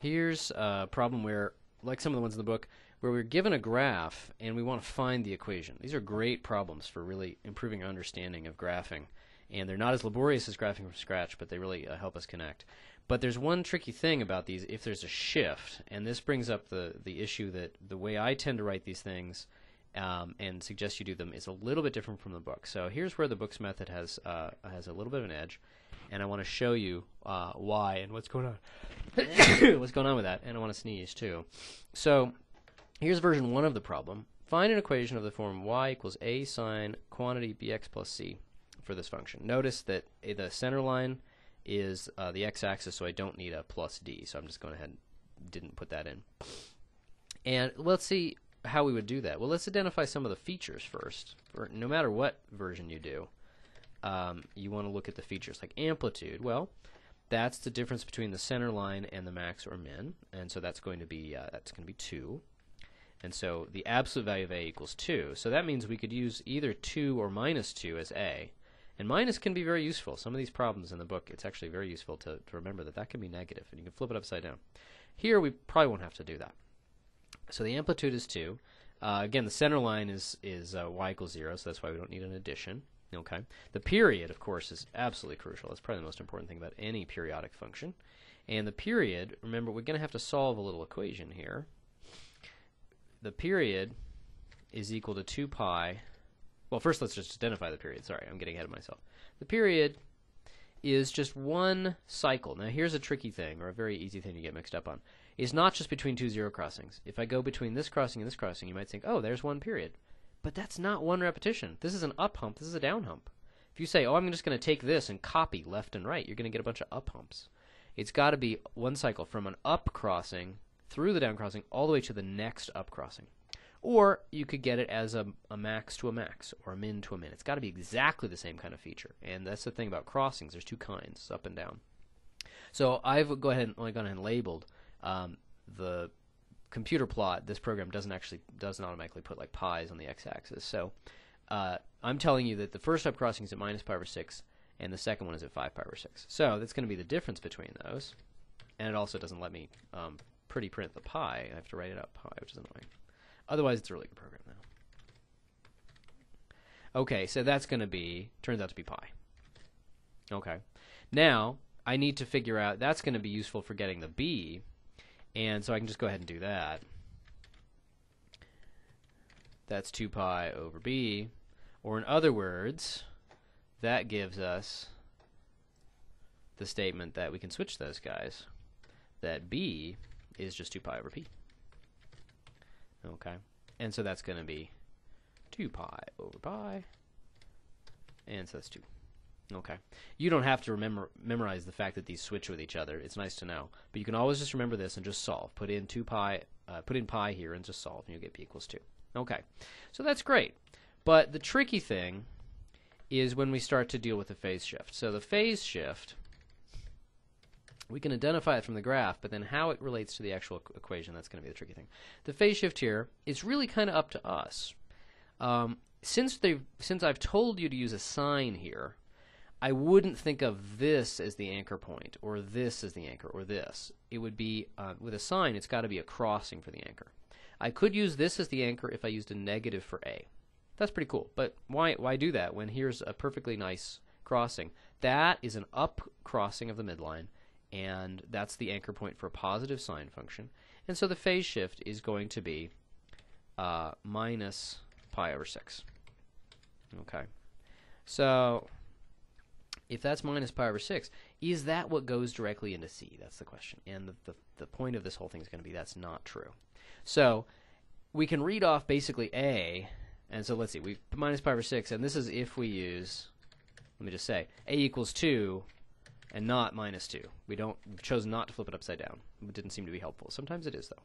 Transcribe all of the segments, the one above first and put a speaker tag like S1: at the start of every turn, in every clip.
S1: Here's a problem where, like some of the ones in the book, where we're given a graph and we want to find the equation. These are great problems for really improving our understanding of graphing. And they're not as laborious as graphing from scratch, but they really help us connect. But there's one tricky thing about these if there's a shift, and this brings up the issue that the way I tend to write these things and suggest you do them is a little bit different from the book. So here's where the book's method has a little bit of an edge, and I want to show you why and what's going on. What's going on with that, and I want to sneeze too. So here's version 1 of the problem. Find an equation of the form y equals a sine quantity bx plus c for this function. Notice that the center line is the x-axis, so I don't need a plus d, so I'm just going ahead and didn't put that in. And let's see how we would do that. Well, let's identify some of the features first. No matter what version you do, you want to look at the features like amplitude. Well, that's the difference between the center line and the max or min, and so that's going to be 2. And so the absolute value of a equals 2. So that means we could use either 2 or minus 2 as a. And minus can be very useful. Some of these problems in the book, it's actually very useful to remember that that can be negative, and you can flip it upside down. Here, we probably won't have to do that. So the amplitude is 2. Again, the center line is y equals 0, so that's why we don't need an addition. Okay. The period, of course, is absolutely crucial. That's probably the most important thing about any periodic function. And the period, remember, we're going to have to solve a little equation here. The period is equal to 2 pi. Well, first let's just identify the period. Sorry, I'm getting ahead of myself. The period is just one cycle. Now here's a tricky thing, or a very easy thing to get mixed up on. It's not just between two zero crossings. If I go between this crossing and this crossing, you might think, oh, there's one period. But that's not one repetition. This is an up hump. This is a down hump. If you say, oh, I'm just going to take this and copy left and right, you're going to get a bunch of up humps. It's got to be one cycle from an up crossing through the down crossing all the way to the next up crossing. Or you could get it as a max to a max or a min to a min. It's got to be exactly the same kind of feature. And that's the thing about crossings. There's two kinds, up and down. So I've gone ahead and labeled the computer plot. This program doesn't automatically put like pi's on the x-axis. So I'm telling you that the first up crossing is at minus pi over 6 and the second one is at 5 pi over 6. So that's going to be the difference between those. And it also doesn't let me pretty print the pi. I have to write it out pi, which is annoying. Otherwise, it's a really good program now. Okay, so that's going to be, turns out to be pi. Okay. Now, I need to figure out, that's going to be useful for getting the b, and so I can just go ahead and do that. That's 2 pi over b, or in other words, that gives us the statement that we can switch those guys, that b is just 2 pi over p. Okay, and so that's going to be 2 pi over pi, and so that's 2. Okay, you don't have to memorize the fact that these switch with each other. It's nice to know, but you can always just remember this and just solve. Put in 2 pi, put in pi here, and just solve, and you'll get p equals 2. Okay, so that's great. But the tricky thing is when we start to deal with the phase shift. So the phase shift, we can identify it from the graph, but then how it relates to the actual equation, that's going to be the tricky thing. The phase shift here is really kind of up to us. Since I've told you to use a sign here, I wouldn't think of this as the anchor point, or this as the anchor, or this. It would be, with a sign, it's got to be a crossing for the anchor. I could use this as the anchor if I used a negative for A. That's pretty cool, but why do that when here's a perfectly nice crossing? That is an up crossing of the midline, and that's the anchor point for a positive sine function. And so the phase shift is going to be minus pi over 6. Okay. So if that's minus pi over 6, is that what goes directly into C? That's the question. And the point of this whole thing is going to be that's not true. So we can read off basically A, and so let's see, we minus pi over 6, and this is if we use, let me just say, A equals 2, and not minus 2. We've chosen not to flip it upside down. It didn't seem to be helpful. Sometimes it is, though.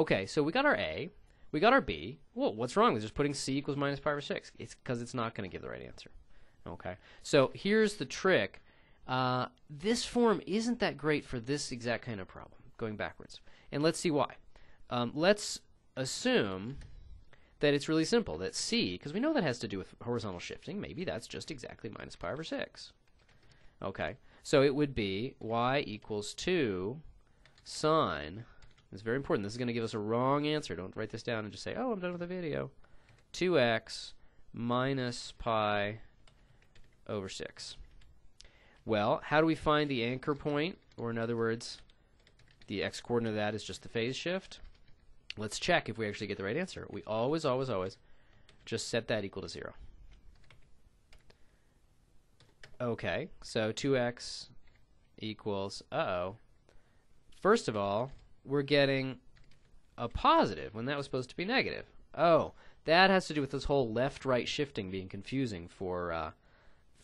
S1: Okay, so we got our A. We got our B. Well, what's wrong with just putting C equals minus pi over 6? It's because it's not going to give the right answer. Okay, so here's the trick. This form isn't that great for this exact kind of problem, going backwards. And let's see why. Let's assume that it's really simple, that C, because we know that has to do with horizontal shifting, maybe that's just exactly minus pi over 6. Okay. So it would be y equals 2 sine, it's very important, this is going to give us a wrong answer. Don't write this down and just say, oh, I'm done with the video. 2x minus pi over 6. Well, how do we find the anchor point? Or in other words, the x-coordinate of that is just the phase shift. Let's check if we actually get the right answer. We always, always, always just set that equal to 0. Okay, so 2x equals, first of all, we're getting a positive when that was supposed to be negative. Oh, that has to do with this whole left-right shifting being confusing for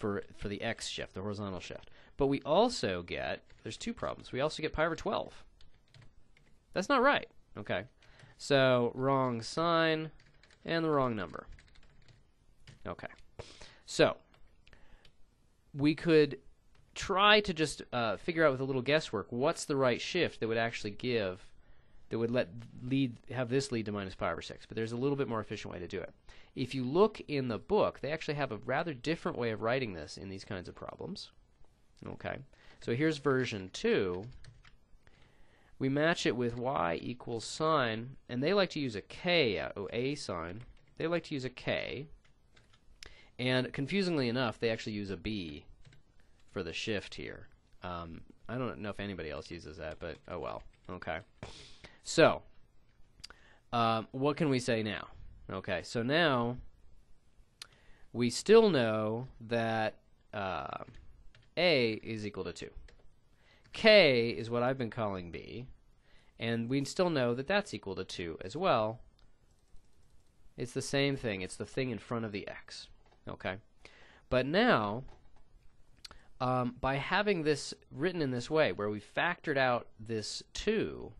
S1: the x shift, the horizontal shift. But we also get, there's two problems. We also get pi over 12. That's not right. Okay, so wrong sign and the wrong number. Okay, so we could try to just figure out with a little guesswork what's the right shift that would actually give, that would have this lead to minus pi over 6. But there's a little bit more efficient way to do it. If you look in the book, they actually have a rather different way of writing this in these kinds of problems. Okay, so here's version 2. We match it with y equals sine, and they like to use a k, a sign. They like to use a k. And confusingly enough, they actually use a b for the shift here. I don't know if anybody else uses that, but oh well. Okay. So, what can we say now? Okay, so now we still know that A is equal to 2. K is what I've been calling B, and we still know that that's equal to 2 as well. It's the same thing. It's the thing in front of the x. Okay, but now by having this written in this way, where we factored out this 2,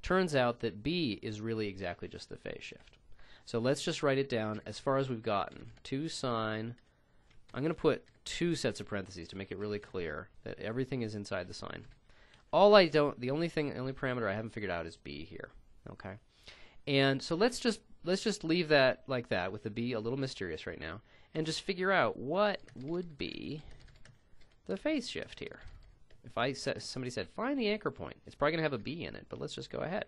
S1: turns out that B is really exactly just the phase shift. So let's just write it down as far as we've gotten. 2 sine, I'm going to put 2 sets of parentheses to make it really clear that everything is inside the sine. The only parameter I haven't figured out is B here. Okay, and so let's just leave that like that with the B a little mysterious right now, and just figure out what would be the phase shift here. If somebody said find the anchor point, it's probably going to have a B in it, but let's just go ahead.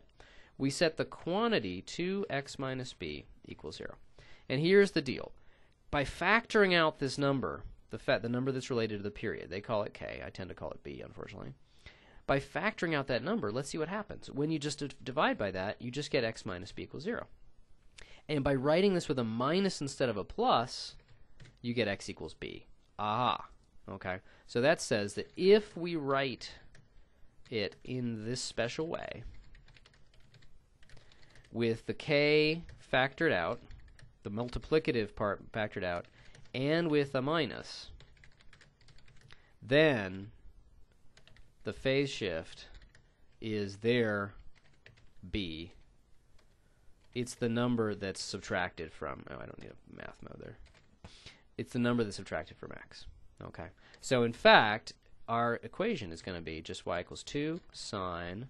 S1: We set the quantity 2x minus b equals 0. And here's the deal. By factoring out this number, the number that's related to the period, they call it k, I tend to call it b, unfortunately. By factoring out that number, let's see what happens. When you just divide by that, you just get x minus b equals 0. And by writing this with a minus instead of a plus, you get x equals b. Aha. Okay. So that says that if we write it in this special way, with the k factored out, the multiplicative part factored out, and with a minus, then the phase shift is their b. It's the number that's subtracted from, oh, I don't need a math mode there. It's the number that's subtracted from x. Okay. So in fact, our equation is going to be just y equals 2 sine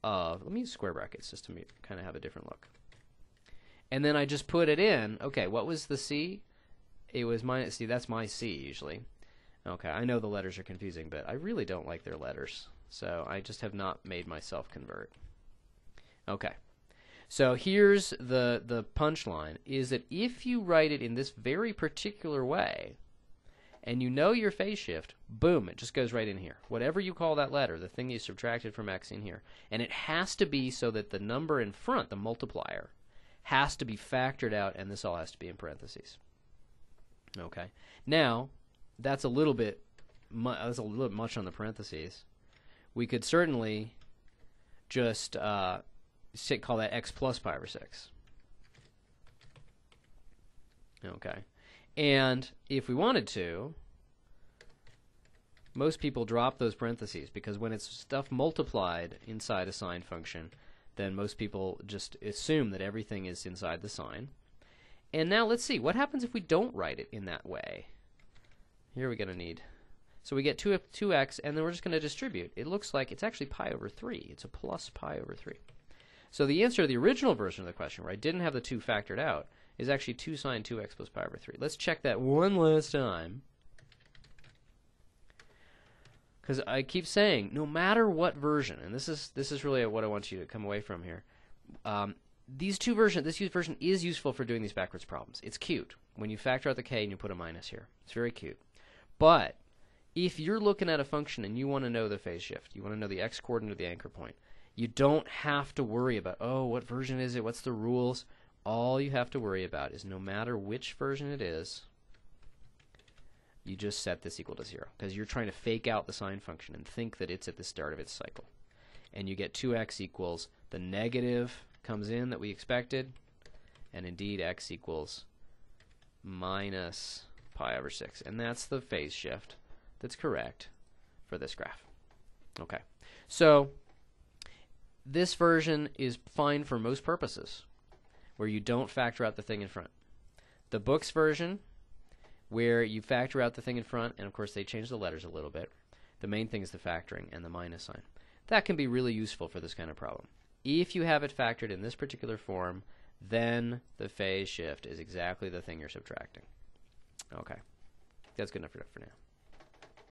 S1: of, let me use square brackets just to kind of have a different look. And then I just put it in. Okay, what was the c? It was minus c. That's my c usually. Okay, I know the letters are confusing, but I really don't like their letters. So I just have not made myself convert. Okay. So here's the punchline, is that if you write it in this very particular way, and you know your phase shift, boom, it just goes right in here. Whatever you call that letter, the thing you subtracted from x in here. And it has to be so that the number in front, the multiplier, has to be factored out, and this all has to be in parentheses. Okay. Now, that's a little bit much on the parentheses. We could certainly just call that x plus pi over 6. Okay. And if we wanted to, most people drop those parentheses, because when it's stuff multiplied inside a sine function, then most people just assume that everything is inside the sine. And now let's see, what happens if we don't write it in that way? Here we're going to need, so we get 2x, and then we're just going to distribute. It looks like it's actually pi over 3. It's a plus pi over 3. So the answer to the original version of the question, where I didn't have the 2 factored out, is actually 2 sine 2x plus pi over 3. Let's check that one last time. Because I keep saying, no matter what version, and this is really what I want you to come away from here. This version is useful for doing these backwards problems. It's cute when you factor out the k and you put a minus here. It's very cute. But if you're looking at a function and you want to know the phase shift, you want to know the x-coordinate of the anchor point, you don't have to worry about, oh, what version is it? What's the rules? All you have to worry about is no matter which version it is, you just set this equal to 0. Because you're trying to fake out the sine function and think that it's at the start of its cycle. And you get 2x equals the negative comes in that we expected, and indeed x equals minus pi over 6. And that's the phase shift that's correct for this graph. Okay, so this version is fine for most purposes where you don't factor out the thing in front. The book's version, where you factor out the thing in front, and of course they change the letters a little bit. The main thing is the factoring and the minus sign. That can be really useful for this kind of problem. If you have it factored in this particular form, then the phase shift is exactly the thing you're subtracting. Okay, that's good enough for now.